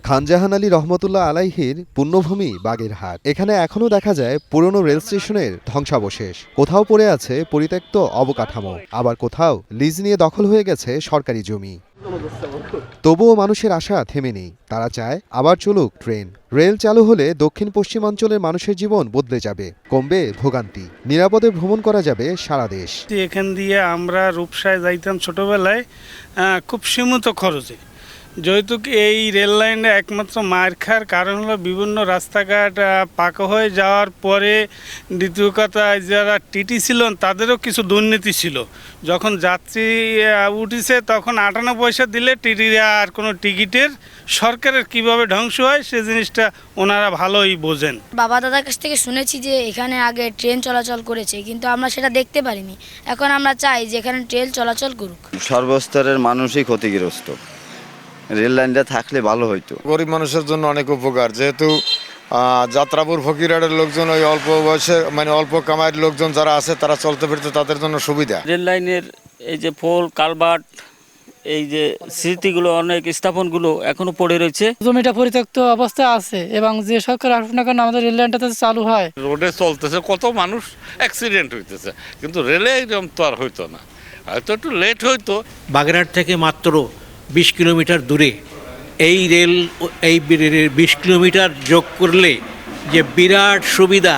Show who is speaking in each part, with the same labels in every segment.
Speaker 1: খানজাহান আলী রহমতুল্লাহ আলাইহির পুণ্যভূমি বাগেরহাট। এখানে এখনও দেখা যায় পুরনো রেল স্টেশনের ধ্বংসাবশেষ। কোথাও পড়ে আছে পরিত্যক্ত অবকাঠামো, আবার কোথাও লিজ নিয়ে দখল হয়ে গেছে সরকারি জমি। তবুও মানুষের আশা থেমে নেই। তারা চায় আবার চলুক ট্রেন। রেল চালু হলে দক্ষিণ পশ্চিমাঞ্চলের মানুষের জীবন বদলে যাবে, কমবে ভোগান্তি, নিরাপদে ভ্রমণ করা যাবে সারা দেশ।
Speaker 2: এখান দিয়ে আমরা রূপসায় যাইতাম ছোটবেলায় খুব সীমিত খরচে। যেহেতু এই রেল লাইনে একমাত্র মার খাওয়ার কারণ হলো বিভিন্ন রাস্তাঘাট পাকা হয়ে যাওয়ার পরে, দ্বিতীয় কথা যারা টিটি ছিলেন তাদেরও কিছু দুর্নীতি ছিল। যখন যাত্রী উঠেছে তখন 58 পয়সা দিলে টিটিরা আর কোনো টিকিটের সরকারের কিভাবে ধ্বংস হয় সে জিনিসটা ওনারা ভালোই বোঝেন।
Speaker 3: বাবা দাদার কাছ থেকে শুনেছি যে এখানে আগে ট্রেন চলাচল করেছে, কিন্তু আমরা সেটা দেখতে পারিনি। এখন আমরা চাই যে এখানে ট্রেন চলাচল করুক।
Speaker 4: সর্বস্তরের মানুষই ক্ষতিগ্রস্ত। রেল লাইনটা থাকলে ভালো হইতো।
Speaker 5: গরিব মানুষের জন্য অনেক উপকার, যেহেতু যাত্রাপুর ফকিরহাটের লোকজন ওই অল্প বয়সে অল্প কামাইয়ের লোকজন যারা আছে তারা চলতে ফিরতে তাদের জন্য সুবিধা।
Speaker 6: রেল লাইনের এই যে পোল কালভার্ট, এই যে স্মৃতিগুলো, অনেক স্থাপনগুলো এখনো পড়ে রয়েছে।
Speaker 7: জমিটা পরিত্যক্ত অবস্থায় আছে এবং যে সরকার আসুক না কেন আমাদের রেল লাইনটা চালু হয়।
Speaker 8: রোডে চলতেছে, কত মানুষ অ্যাক্সিডেন্ট হইতেছে, কিন্তু রেলে এরকম তো আর হইতো না, হয়তো একটু লেট হইতো।
Speaker 9: বাগেরহাট থেকে মাত্র 20 কিলোমিটার দূরে এই 20 কিলোমিটার যোগ করলে যে বিরাট সুবিধা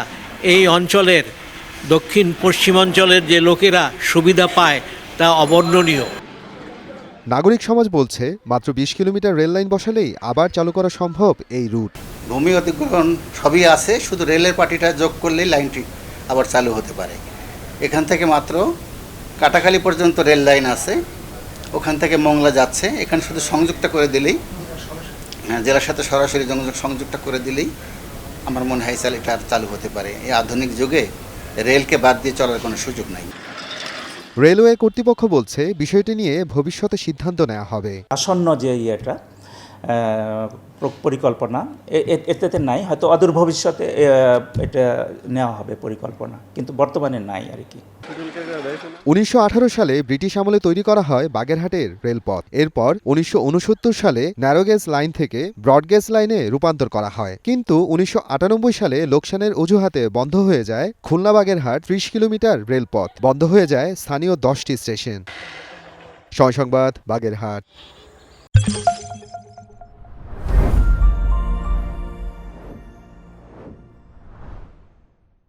Speaker 9: এই অঞ্চলের দক্ষিণ পশ্চিমাঞ্চলের যে লোকেরা সুবিধা পায় তা অবর্ণনীয়।
Speaker 1: নাগরিক সমাজ বলছে মাত্র 20 কিলোমিটার রেল লাইন বসালেই আবার চালু করা সম্ভব এই রুট।
Speaker 10: ভূমি অধিগ্রহণ সবই আছে, শুধু রেলের পার্টিটা যোগ করলেই লাইনটি আবার চালু হতে পারে। এখান থেকে মাত্র কাটাখালী পর্যন্ত রেল লাইন আছে, ওখান থেকে মংলা যাচ্ছে। এখানে শুধু সংযুক্ত করে দিলেই, জেলার সাথে সরাসরি সংযুক্ত করে দিলেই আমার মনে হয় এটা চালু হতে পারে। এই আধুনিক যুগে রেলকে বাদ দিয়ে চলার কোনো সুযোগ নাই।
Speaker 1: রেলওয়ে কর্তৃপক্ষ বলছে বিষয়টি নিয়ে ভবিষ্যতে সিদ্ধান্ত নেওয়া হবে।
Speaker 11: আসন্ন যে পরিকল্পনা এতে নাই, হয়তো অদূর ভবিষ্যতে এটা নেওয়া হবে পরিকল্পনা, কিন্তু বর্তমানে নাই আর কি।
Speaker 1: 1918 সালে ব্রিটিশ আমলে তৈরি করা হয় বাগেরহাটের রেলপথ। এরপর 1969 সালে ন্যারোগেজ লাইন থেকে ব্রডগেজ লাইনে রূপান্তর করা হয়। কিন্তু 1998 সালে লোকসানের অজুহাতে বন্ধ হয়ে যায় খুলনা বাগেরহাট 30 কিলোমিটার রেলপথ। বন্ধ হয়ে যায় স্থানীয় 10টি স্টেশন। সময় সংবাদ, বাগেরহাট।